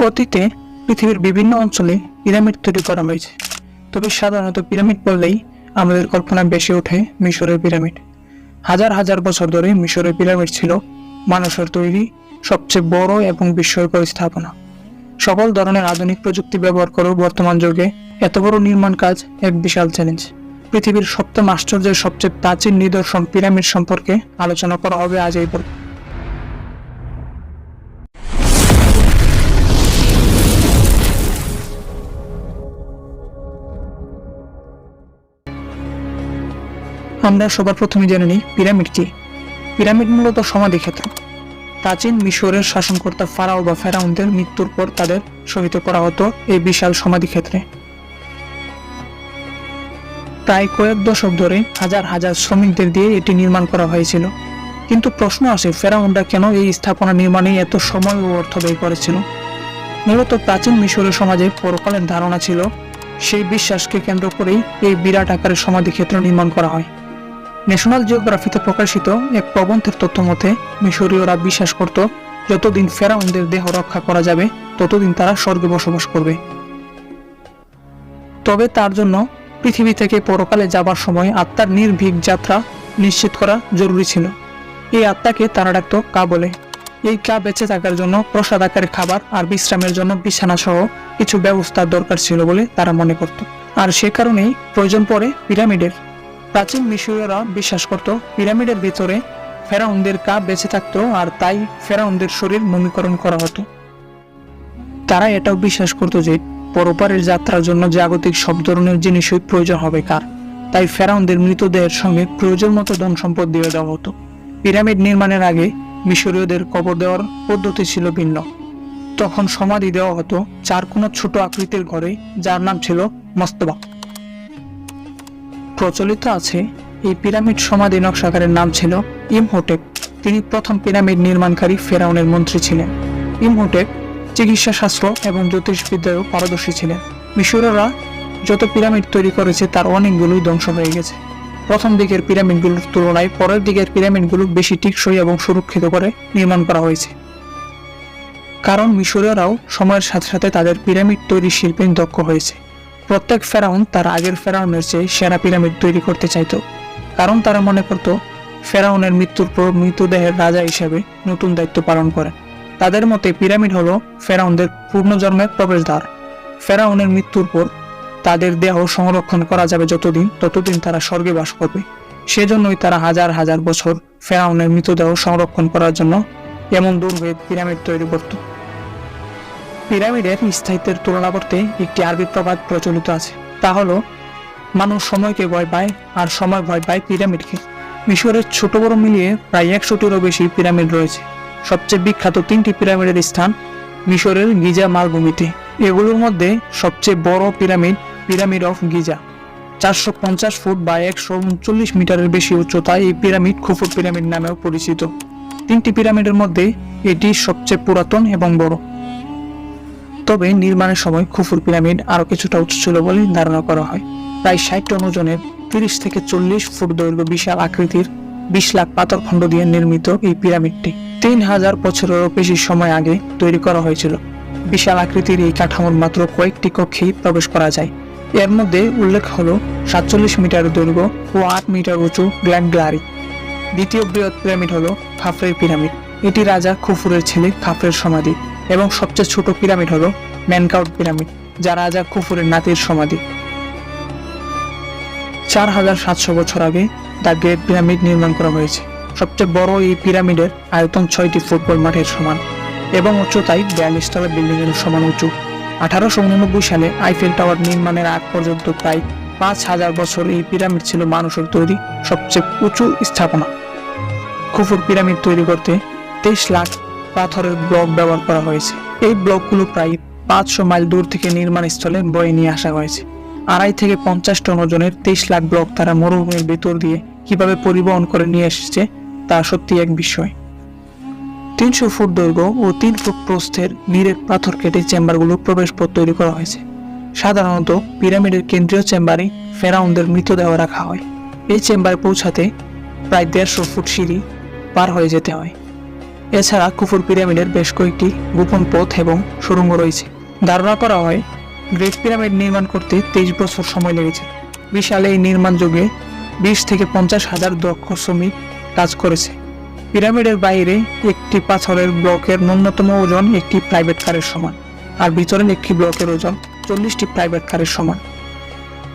অতীতে পৃথিবীর বিভিন্ন অঞ্চলে পিরামিড তৈরি করা হয়েছে, তবে সাধারণত পিরামিড বললেই আমাদের কল্পনায় বেশি ওঠে মিশরের পিরামিড। হাজার হাজার বছর ধরে মিশরের পিরামিড ছিল মানুষের তৈরি সবচেয়ে বড় এবং বিস্ময়কর স্থাপনা। সকল ধরনের আধুনিক প্রযুক্তি ব্যবহার করেও বর্তমান যুগে এত বড় নির্মাণ কাজ এক বিশাল চ্যালেঞ্জ। পৃথিবীর সপ্তম আশ্চর্যের সবচেয়ে প্রাচীন নিদর্শন পিরামিড সম্পর্কে আলোচনা করা হবে আজ এই পর্বে। আমরা সবার প্রথমে জেনে নিই পিরামিড কি। পিরামিড মূলত সমাধিক্ষেত্র। প্রাচীন মিশরের শাসনকর্তা ফারাও বা ফেরাউনদের মৃত্যুর পর তাদের শহীদ করা হতো এই বিশাল সমাধিক্ষেত্রে। প্রায় কয়েক দশক ধরে হাজার হাজার শ্রমিকদের দিয়ে এটি নির্মাণ করা হয়েছিল। কিন্তু প্রশ্ন আসে, ফেরাউনরা কেন এই স্থাপনা নির্মাণে এত সময় ও অর্থ ব্যয় করেছিল? মূলত প্রাচীন মিশরের সমাজে পরকালের ধারণা ছিল, সেই বিশ্বাসকে কেন্দ্র করেই এই বিরাট আকারের সমাধিক্ষেত্র নির্মাণ করা হয়। ন্যাশনাল জিওগ্রাফিতে প্রকাশিত এক প্রবন্ধের তথ্য মতে মিশরীয়রা বিশ্বাস করত, যতদিন ফেরাউনদের দেহ রক্ষা করা যাবে ততদিন তারা স্বর্গে বসবাস করবে। তবে তার জন্য পৃথিবী থেকে পরকালে যাবার সময় আত্মার নির্ভীক যাত্রা নিশ্চিত করা জরুরি ছিল। এই আত্মাকে তারা ডাকত কা বলে। এই কা বেঁচে থাকার জন্য প্রসাদ আকারে খাবার আর বিশ্রামের জন্য বিছানা সহ কিছু ব্যবস্থার দরকার ছিল বলে তারা মনে করত। আর সে কারণেই প্রয়োজন পড়ে পিরামিডের। প্রাচীন মিশরীয়রা বিশ্বাস করত পিরামিডের ভিতরে ফেরাউনদের কা বেঁচে থাকত, আর তাই ফেরাউনদের শরীর মমিকরণ করা হতো। তারা এটাও বিশ্বাস করত যে পরপারের যাত্রার জন্য জাগতিক সব ধরনের জিনিসই প্রয়োজন হবে কার, তাই ফেরাউনদের মৃতদেহের সঙ্গে প্রয়োজন মতো ধন সম্পদ দিয়ে দেওয়া হতো। পিরামিড নির্মাণের আগে মিশরীয়দের কবর দেওয়ার পদ্ধতি ছিল ভিন্ন। তখন সমাধি দেওয়া হতো চার কোণা ছোট আকৃতির ঘরে, যার নাম ছিল মস্তবা। প্রচলিত আছে এই পিরামিড সমাধি নকশাকারের নাম ছিল ইমহোটেপ। তিনি প্রথম পিরামিড নির্মাণকারী ফেরাউনের মন্ত্রী ছিলেন। ইমহোটেপ চিকিৎসা শাস্ত্র এবং জ্যোতিষবিদ্যায়ও পারদর্শী ছিলেন। মিশরীয়রা যত পিরামিড তৈরি করেছে তার অনেকগুলোই ধ্বংস হয়ে গেছে। প্রথম দিকের পিরামিডগুলোর তুলনায় পরের দিকের পিরামিডগুলো বেশি টিকসই এবং সুরক্ষিত করে নির্মাণ করা হয়েছে। কারণ মিশরীয়রাও সময়ের সাথে সাথে তাদের পিরামিড তৈরি শিল্পে দক্ষ হয়েছে। প্রত্যেক ফেরাউন তার আগের ফেরাউনের চেয়ে সেরা পিরামিড তৈরি করতে চাইত, কারণ তারা মনে করত ফেরাউনের মৃত্যুর পর মৃতদেহের রাজা হিসেবে নতুন দায়িত্ব পালন করেন। তাদের মতে পিরামিড হলো ফেরাউনদের পূর্ণজন্মের প্রবেশদ্বার। ফেরাউনের মৃত্যুর পর তাদের দেহ সংরক্ষণ করা যাবে ততদিন তারা স্বর্গে বাস করবে। সেজন্যই তারা হাজার হাজার বছর ফেরাউনের মৃতদেহ সংরক্ষণ করার জন্য এমন দুর্ভেদ পিরামিড তৈরি করত। পিরামিডের স্থায়িত্বের তুলনা করতে একটি আরবি প্রবাদ প্রচলিত আছে, তা হলো মানুষ সময়কে ভয় পায় আর সময় ভয় পায় পিরামিডকে। মিশরের ছোট বড় মিলিয়ে প্রায় 100টিরও বেশি পিরামিড রয়েছে। সবচেয়ে বিখ্যাত 3টি পিরামিডের স্থান মিশরের গিজা মালভূমিতে। এগুলোর মধ্যে সবচেয়ে বড় pyramid pyramid of Giza, 450 foot বা 139 মিটারের বেশি উচ্চতায়। এই পিরামিড খুফুর পিরামিড নামেও পরিচিত। 3টি পিরামিডের মধ্যে এটি সবচেয়ে পুরাতন এবং বড়। তবে নির্মাণের সময় খুফুর পিরামিড আরো কিছুটা উঁচু ছিল বলে ধারণা করা হয়। প্রায় 60 টন ওজনের 30 থেকে 40 ফুট দৈর্ঘ্য বিশাল আকৃতির 20 লাখ পাথরখণ্ড দিয়ে নির্মিত এই পিরামিডটি 3000 বছরেরও বেশি সময় আগে তৈরি করা হয়েছিল। বিশাল আকৃতির এই কাঠামোর মাত্র কয়েকটি কক্ষেই প্রবেশ করা যায়। এর মধ্যে উল্লেখ হলো 47 মিটার দৈর্ঘ্য ও 8 মিটার উঁচু গ্র্যান্ড গ্যালারি। দ্বিতীয় বৃহৎ পিরামিড হলো খাফরের পিরামিড। এটি রাজা খুফুরের ছেলে খাফরের সমাধি। এবং সবচেয়ে ছোট পিরামিড হলো মেনকাউট পিরামিড, যা রাজা খুফুরের নাতির সমাধি। 4700 বছর আগে দ্য গ্রেট পিরামিড নির্মাণ করা হয়েছে। সবচেয়ে বড় এই পিরামিডের আয়তন 6টি ফুটবল মাঠের সমান এবং উচ্চতায় 42 তলা বিল্ডিং এর সমান উঁচু। 1889 সালে আইফেল টাওয়ার নির্মাণের আগ পর্যন্ত প্রায় 5000 বছর এই পিরামিড ছিল মানুষের তৈরি সবচেয়ে উঁচু স্থাপনা। খুফুর পিরামিড তৈরি করতে 23 লাখ পাথরের ব্লক ব্যবহার করা হয়েছে। এই ব্লকগুলো প্রায় 500 মাইল দূর থেকে নির্মাণ স্থলে বয়ে নিয়ে আসা হয়েছে। 2.5 থেকে 50 টন ওজনের 23 লাখ ব্লক তারা মরুভূমির ভেতর দিয়ে কিভাবে পরিবহন করে নিয়ে এসেছে তা সত্যি এক বিস্ময়। 300 ফুট দৈর্ঘ্য ও 3 ফুট প্রস্থের নিরেট পাথর কেটে চেম্বারগুলো প্রবেশ পথ তৈরি করা হয়েছে। সাধারণত পিরামিডের কেন্দ্রীয় চেম্বারে ফেরাউনদের মৃতদেহ রাখা হয়। এই চেম্বারে পৌঁছাতে প্রায় 150 ফুট সিঁড়ি পার হয়ে যেতে হয়। এছাড়া কুফুর পিরামিডের বেশ কয়েকটি গোপন পথ এবং সুড়ঙ্গ রয়েছে। ধারণা করা হয় গ্রেট পিরামিড নির্মাণ করতে 23 বছর সময় লেগেছে। বিশাল এই নির্মাণ যুগে 20 থেকে 50 হাজার দক্ষ শ্রমিক কাজ করেছে। পিরামিডের বাইরে একটি পাথরের ব্লকের ন্যূনতম ওজন একটি প্রাইভেট কারের সমান, আর ভিতরের একটি ব্লকের ওজন 40টি প্রাইভেট কারের সমান।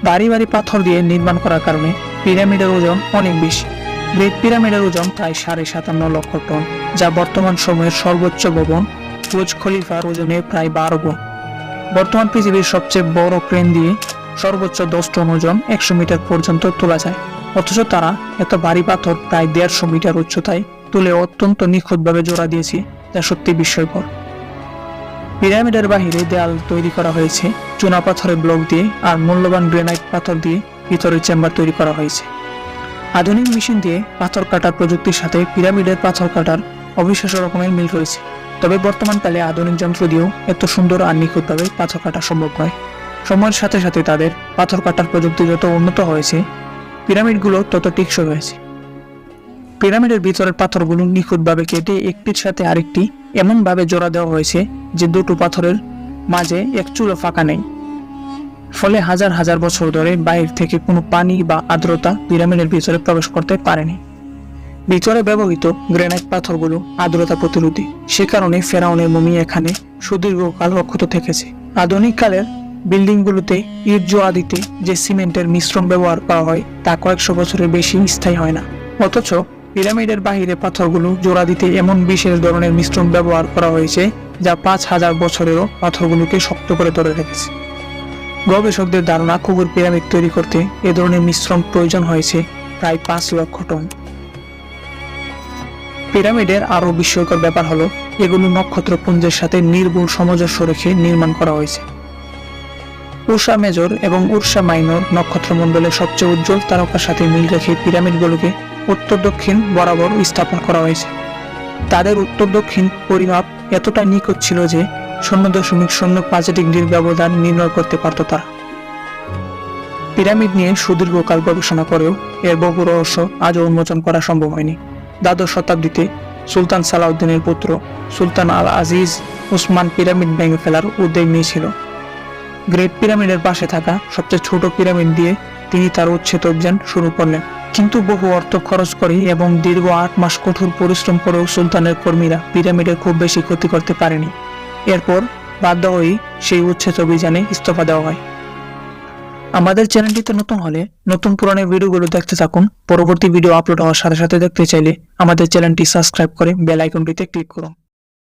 ভারী ভারী পাথর দিয়ে নির্মাণ করার কারণে পিরামিডের ওজন অনেক বেশি। গ্রেট পিরামিডের ওজন প্রায় 57.5 লক্ষ টন, যা বর্তমান সময়ের সর্বোচ্চ ভবন বুর্জ খলিফার ওজনের প্রায় 12 গুণ। বর্তমান পৃথিবীর সবচেয়ে বড় ক্রেন দিয়ে সর্বোচ্চ 10 টন ওজন 100 মিটার পর্যন্ত তোলা যায়। অথচ তারা এত ভারী পাথর প্রায় 150 মিটার উচ্চতায় তুলে অত্যন্ত নিখুঁতভাবে জোড়া দিয়েছে, যা সত্যি বিস্ময়কর। পিরামিডের বাহিরে দেয়াল তৈরি করা হয়েছে চুনা পাথরের ব্লক দিয়ে, আর মূল্যবান গ্রেনাইট পাথর দিয়ে ভিতরে চেম্বার তৈরি করা হয়েছে। আধুনিক মেশিন দিয়ে পাথর কাটার প্রযুক্তির সাথে পিরামিডের পাথর কাটার অবিশ্বাস্য রকমের মিল রয়েছে। তবে বর্তমানকালে আধুনিক যন্ত্র দিয়েও এত সুন্দর আর নিখুঁতভাবে পাথর কাটা সম্ভব নয়। সময়ের সাথে সাথে তাদের পাথর কাটার প্রযুক্তি যত উন্নত হয়েছে, পিরামিডগুলো তত টেকসই হয়েছে। পিরামিডের ভিতরের পাথরগুলো নিখুঁতভাবে কেটে একটির সাথে আরেকটি এমনভাবে জোড়া দেওয়া হয়েছে যে দুটো পাথরের মাঝে এক চুলো ফাঁকা নেই। ফলে হাজার হাজার বছর ধরে বাইরে থেকে কোনো পানি বা আর্দ্রতা পিরামিডের ভিতরে প্রবেশ করতে পারেনি। ভিতরে ব্যবহৃত গ্রেনাইট পাথরগুলো আর্দ্রতা প্রতিরোধী, সে কারণে ফেরাউনের মমি এখানে সুদীর্ঘকাল অক্ষত থেকেছে। আধুনিক কালের বিল্ডিংগুলোতে ইট জোড়া দিতে যে সিমেন্টের মিশ্রণ ব্যবহার করা হয় তা কয়েকশো বছরের বেশি স্থায়ী হয় না। অথচ পিরামিডের বাহিরে পাথরগুলো জোড়া দিতে এমন বিশেষ ধরনের মিশ্রণ ব্যবহার করা হয়েছে যা 5000 বছরেরও পাথরগুলোকে শক্ত করে ধরে রেখেছে। গবেষকদের ধারণা কুফুর পিরামিড তৈরি করতে এ ধরনের মিশ্রণ প্রয়োজন হয়েছে প্রায় 5 লক্ষ টন। পিরামিডের আরও বিস্ময়কর ব্যাপার হলো এগুলো নক্ষত্রপুঞ্জের সাথে নির্ভুল সামঞ্জস্য রেখে নির্মাণ করা হয়েছে। উর্সা মেজর এবং উর্সা মাইনর নক্ষত্রমণ্ডলের সবচেয়ে উজ্জ্বল তারকার সাথে মিল রেখে পিরামিডগুলোকে উত্তর দক্ষিণ বরাবর স্থাপন করা হয়েছে। তাদের উত্তর দক্ষিণ পরিমাপ এতটা নিখুঁত ছিল যে 0.05 ডিগ্রির ব্যবধান নির্ণয় করতে পারত তারা। পিরামিড নিয়ে সুদীর্ঘকাল গবেষণা করেও এর বহু রহস্য আজও উন্মোচন করা সম্ভব হয়নি। দ্বাদশ শতাব্দীতে সুলতান সালাউদ্দিনের পুত্র সুলতান আল আজিজ উসমান পিরামিড ভেঙে ফেলার উদ্যোগ নিয়েছিল। গ্রেট পিরামিডের পাশে থাকা সবচেয়ে ছোট পিরামিড দিয়ে তিনি তার উচ্ছেদ অভিযান শুরু করলেন। কিন্তু বহু অর্থ খরচ করে এবং দীর্ঘ 8 মাস কঠোর পরিশ্রম করেও সুলতানের কর্মীরা পিরামিডের খুব বেশি ক্ষতি করতে পারেনি। এরপর বাধ্য হয়েই সেই উচ্ছেদ অভিযানে ইস্তফা দেওয়া হয়। আমাদের চ্যানেলটিতে নতুন হলে নতুন পুরানো ভিডিওগুলো দেখতে থাকুন। পরবর্তী ভিডিও আপলোড হওয়ার সাথে সাথে দেখতে চাইলে আমাদের চ্যানেলটি সাবস্ক্রাইব করে বেল আইকনটিতে ক্লিক করুন।